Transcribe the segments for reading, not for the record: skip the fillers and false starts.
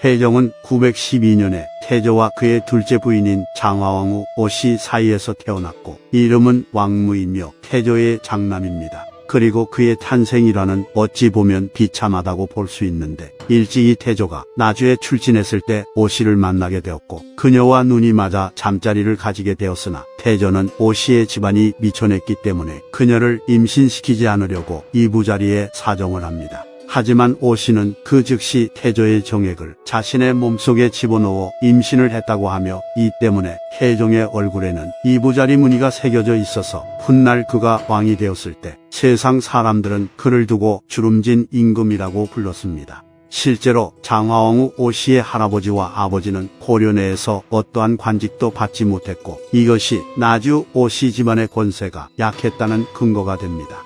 태종은 912년에 태조와 그의 둘째 부인인 장화왕후 오씨 사이에서 태어났고 이름은 왕무이며 태조의 장남입니다. 그리고 그의 탄생이라는 어찌 보면 비참하다고 볼 수 있는데 일찍이 태조가 나주에 출진했을 때 오씨를 만나게 되었고 그녀와 눈이 맞아 잠자리를 가지게 되었으나 태조는 오씨의 집안이 미천했기 때문에 그녀를 임신시키지 않으려고 이부자리에 사정을 합니다. 하지만 오씨는 그 즉시 태조의 정액을 자신의 몸속에 집어넣어 임신을 했다고 하며 이 때문에 태종의 얼굴에는 이부자리 무늬가 새겨져 있어서 훗날 그가 왕이 되었을 때 세상 사람들은 그를 두고 주름진 임금이라고 불렀습니다. 실제로 장화왕후 오씨의 할아버지와 아버지는 고려내에서 어떠한 관직도 받지 못했고 이것이 나주 오씨 집안의 권세가 약했다는 근거가 됩니다.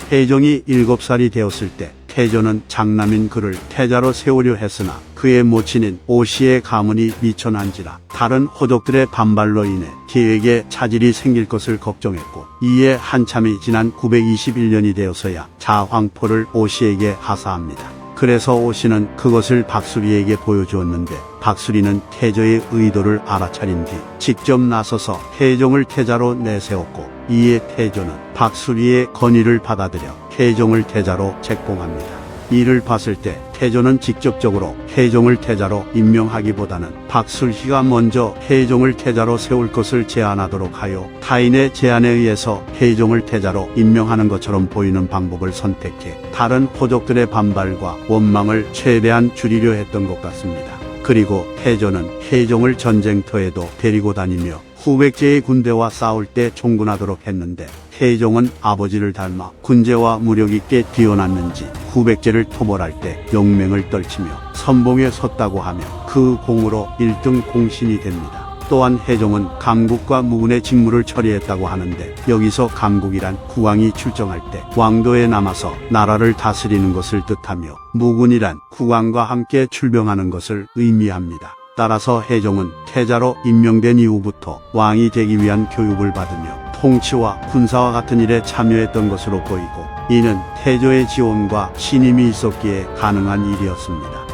태종이 7살이 되었을 때 태조는 장남인 그를 태자로 세우려 했으나 그의 모친인 오씨의 가문이 미천한지라 다른 호족들의 반발로 인해 계획에 차질이 생길 것을 걱정했고 이에 한참이 지난 921년이 되어서야 자황포를 오씨에게 하사합니다. 그래서 오씨는 그것을 박수리에게 보여주었는데 박수리는 태조의 의도를 알아차린 뒤 직접 나서서 태종을 태자로 내세웠고 이에 태조는 박수리의 건의를 받아들여 태종을 태자로 책봉합니다. 이를 봤을 때 태조는 직접적으로 태종을 태자로 임명하기보다는 박술희가 먼저 태종을 태자로 세울 것을 제안하도록 하여 타인의 제안에 의해서 태종을 태자로 임명하는 것처럼 보이는 방법을 선택해 다른 호족들의 반발과 원망을 최대한 줄이려 했던 것 같습니다. 그리고 태조는 태종을 전쟁터에도 데리고 다니며 후백제의 군대와 싸울 때 총군하도록 했는데 태종은 아버지를 닮아 군제와 무력 있게 뛰어났는지 후백제를 토벌할 때 용맹을 떨치며 선봉에 섰다고 하며 그 공으로 1등 공신이 됩니다. 또한 태종은 감국과 무군의 직무를 처리했다고 하는데 여기서 감국이란 국왕이 출정할 때 왕도에 남아서 나라를 다스리는 것을 뜻하며 무군이란 국왕과 함께 출병하는 것을 의미합니다. 따라서 태종은 태자로 임명된 이후부터 왕이 되기 위한 교육을 받으며 통치와 군사와 같은 일에 참여했던 것으로 보이고 이는 태조의 지원과 신임이 있었기에 가능한 일이었습니다.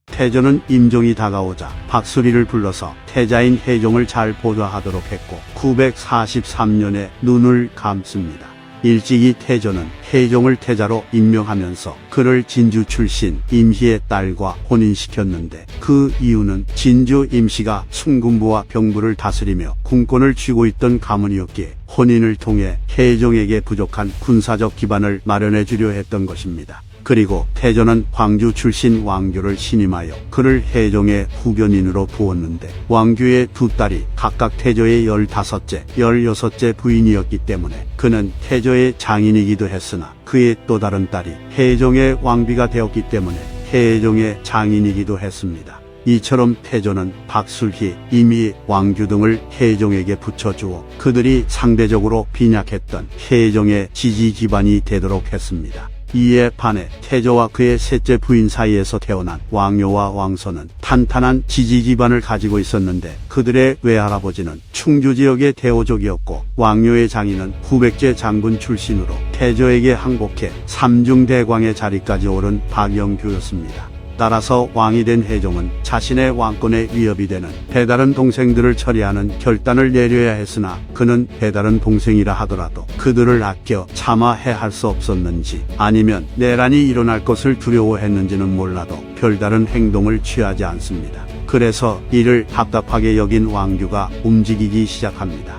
태조는 임종이 다가오자 박수리를 불러서 태자인 태종을 잘 보좌하도록 했고 943년에 눈을 감습니다. 일찍이 태조는 태종을 태자로 임명하면서 그를 진주 출신 임희의 딸과 혼인시켰는데 그 이유는 진주 임씨가 순군부와 병부를 다스리며 군권을 쥐고 있던 가문이었기에 혼인을 통해 태종에게 부족한 군사적 기반을 마련해 주려 했던 것입니다. 그리고 태조는 광주 출신 왕규를 신임하여 그를 태종의 후견인으로 두었는데 왕규의 두 딸이 각각 태조의 15째, 16째 부인이었기 때문에 그는 태조의 장인이기도 했으나 그의 또 다른 딸이 태종의 왕비가 되었기 때문에 태종의 장인이기도 했습니다. 이처럼 태조는 박술희, 임희, 왕규 등을 태종에게 붙여주어 그들이 상대적으로 빈약했던 태종의 지지 기반이 되도록 했습니다. 이에 반해 태조와 그의 셋째 부인 사이에서 태어난 왕요와 왕서는 탄탄한 지지 기반을 가지고 있었는데 그들의 외할아버지는 충주 지역의 대오족이었고 왕요의 장인은 후백제 장군 출신으로 태조에게 항복해 삼중대광의 자리까지 오른 박영규였습니다. 따라서 왕이 된 태종은 자신의 왕권에 위협이 되는 배다른 동생들을 처리하는 결단을 내려야 했으나 그는 배다른 동생이라 하더라도 그들을 아껴 차마 해할 수 없었는지 아니면 내란이 일어날 것을 두려워했는지는 몰라도 별다른 행동을 취하지 않습니다. 그래서 이를 답답하게 여긴 왕규가 움직이기 시작합니다.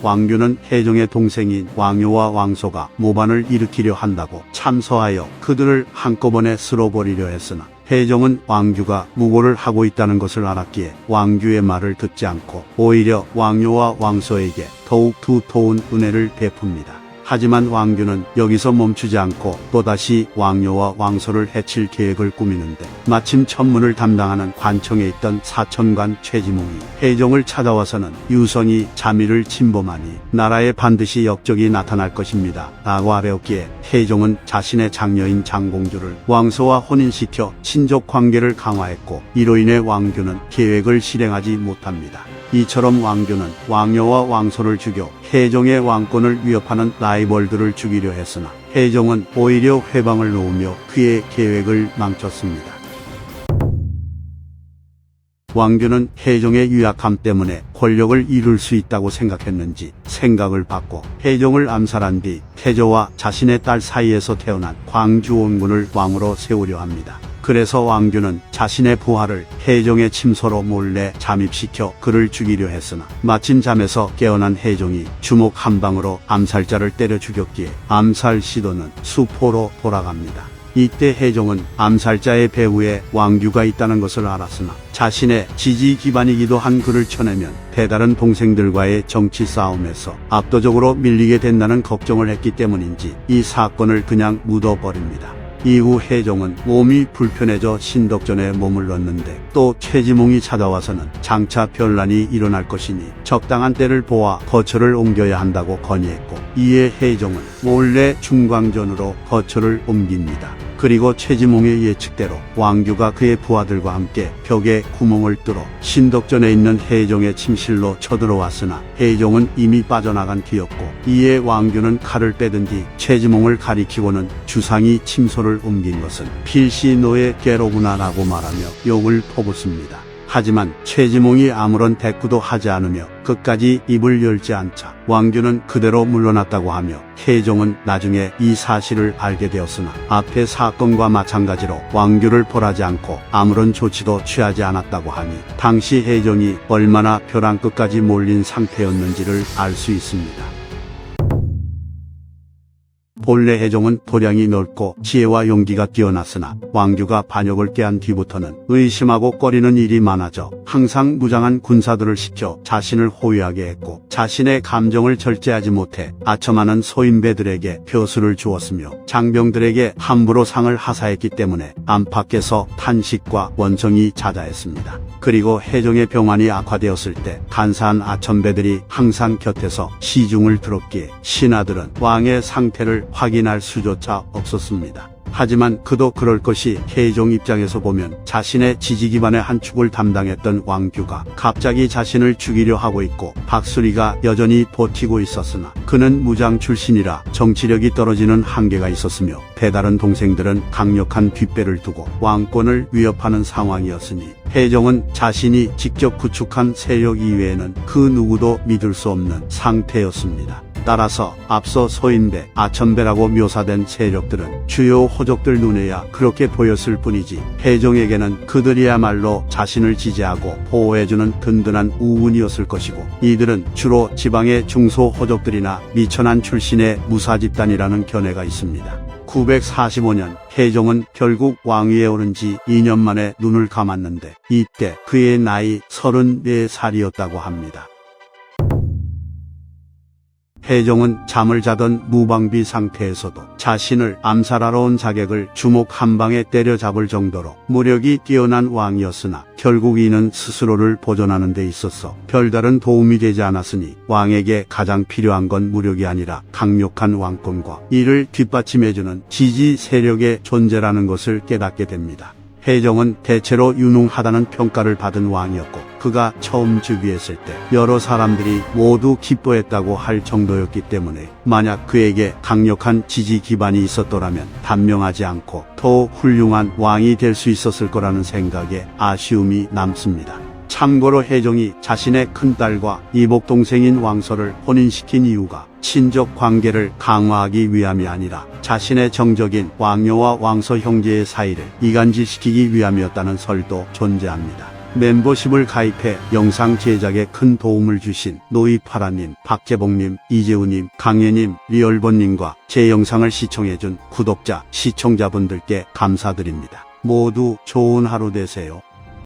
왕규는 태종의 동생인 왕요와 왕소가 모반을 일으키려 한다고 참서하여 그들을 한꺼번에 쓸어버리려 했으나 태종은 왕규가 무고를 하고 있다는 것을 알았기에 왕규의 말을 듣지 않고 오히려 왕요와 왕소에게 더욱 두터운 은혜를 베풉니다. 하지만 왕규는 여기서 멈추지 않고 또다시 왕요와 왕소를 해칠 계획을 꾸미는데 마침 천문을 담당하는 관청에 있던 사천관 최지몽이 태종을 찾아와서는 유성이 자미를 침범하니 나라에 반드시 역적이 나타날 것입니다 라고 하였기에 태종은 자신의 장녀인 장공주를 왕소와 혼인시켜 친족 관계를 강화했고 이로 인해 왕규는 계획을 실행하지 못합니다. 이처럼 왕규는 왕녀와 왕소를 죽여 혜종의 왕권을 위협하는 라이벌들을 죽이려 했으나 혜종은 오히려 회방을 놓으며 그의 계획을 망쳤습니다. 왕규는 혜종의 유약함 때문에 권력을 이룰 수 있다고 생각했는지 생각을 바꿔 혜종을 암살한 뒤 태조와 자신의 딸 사이에서 태어난 광주원군을 왕으로 세우려 합니다. 그래서 왕규는 자신의 부하를 혜종의 침소로 몰래 잠입시켜 그를 죽이려 했으나 마침 잠에서 깨어난 혜종이 주먹 한 방으로 암살자를 때려 죽였기에 암살 시도는 수포로 돌아갑니다. 이때 혜종은 암살자의 배후에 왕규가 있다는 것을 알았으나 자신의 지지 기반이기도 한 그를 쳐내면 배다른 동생들과의 정치 싸움에서 압도적으로 밀리게 된다는 걱정을 했기 때문인지 이 사건을 그냥 묻어버립니다. 이후 혜종은 몸이 불편해져 신덕전에 몸을 넣는데 또 최지몽이 찾아와서는 장차 변란이 일어날 것이니 적당한 때를 보아 거처를 옮겨야 한다고 건의했고 이에 혜종은 몰래 중광전으로 거처를 옮깁니다. 그리고 최지몽의 예측대로 왕규가 그의 부하들과 함께 벽에 구멍을 뚫어 신덕전에 있는 혜종의 침실로 쳐들어왔으나 혜종은 이미 빠져나간 뒤였고 이에 왕규는 칼을 빼든 뒤 최지몽을 가리키고는 주상이 침소를 옮긴 것은 필시 너의 꾀로구나 라고 말하며 욕을 퍼붓습니다. 하지만 최지몽이 아무런 대꾸도 하지 않으며 끝까지 입을 열지 않자 왕규는 그대로 물러났다고 하며 혜종은 나중에 이 사실을 알게 되었으나 앞의 사건과 마찬가지로 왕규를 벌하지 않고 아무런 조치도 취하지 않았다고 하니 당시 혜종이 얼마나 벼랑 끝까지 몰린 상태였는지를 알 수 있습니다. 본래 혜종은 도량이 넓고 지혜와 용기가 뛰어났으나 왕규가 반역을 깨한 뒤부터는 의심하고 꺼리는 일이 많아져 항상 무장한 군사들을 시켜 자신을 호위하게 했고 자신의 감정을 절제하지 못해 아첨하는 소인배들에게 표수를 주었으며 장병들에게 함부로 상을 하사했기 때문에 안팎에서 탄식과 원성이 잦아했습니다. 그리고 혜종의 병환이 악화되었을 때 간사한 아첨배들이 항상 곁에서 시중을 들었기에 신하들은 왕의 상태를 확인할 수조차 없었습니다. 하지만 그도 그럴 것이 혜종 입장에서 보면 자신의 지지 기반의 한 축을 담당했던 왕규가 갑자기 자신을 죽이려 하고 있고 박수리가 여전히 버티고 있었으나 그는 무장 출신이라 정치력이 떨어지는 한계가 있었으며 배다른 동생들은 강력한 뒷배를 두고 왕권을 위협하는 상황이었으니 혜종은 자신이 직접 구축한 세력 이외에는 그 누구도 믿을 수 없는 상태였습니다. 따라서 앞서 소인배, 아첨배라고 묘사된 세력들은 주요 호족들 눈에야 그렇게 보였을 뿐이지 혜종에게는 그들이야말로 자신을 지지하고 보호해주는 든든한 우군이었을 것이고 이들은 주로 지방의 중소 호족들이나 미천한 출신의 무사집단이라는 견해가 있습니다. 945년 혜종은 결국 왕위에 오른 지 2년 만에 눈을 감았는데 이때 그의 나이 34살이었다고 합니다. 혜종은 잠을 자던 무방비 상태에서도 자신을 암살하러 온 자객을 주먹 한 방에 때려잡을 정도로 무력이 뛰어난 왕이었으나 결국 이는 스스로를 보존하는 데 있어서 별다른 도움이 되지 않았으니 왕에게 가장 필요한 건 무력이 아니라 강력한 왕권과 이를 뒷받침해주는 지지 세력의 존재라는 것을 깨닫게 됩니다. 혜종은 대체로 유능하다는 평가를 받은 왕이었고 그가 처음 즉위했을 때 여러 사람들이 모두 기뻐했다고 할 정도였기 때문에 만약 그에게 강력한 지지 기반이 있었더라면 단명하지 않고 더 훌륭한 왕이 될 수 있었을 거라는 생각에 아쉬움이 남습니다. 참고로 혜종이 자신의 큰딸과 이복동생인 왕서를 혼인시킨 이유가 친족 관계를 강화하기 위함이 아니라 자신의 정적인 왕녀와 왕서 형제의 사이를 이간질시키기 위함이었다는 설도 존재합니다. 멤버십을 가입해 영상 제작에 큰 도움을 주신 노이파라님, 박재봉님, 이재우님, 강예님, 리얼번님과 제 영상을 시청해준 구독자, 시청자분들께 감사드립니다. 모두 좋은 하루 되세요.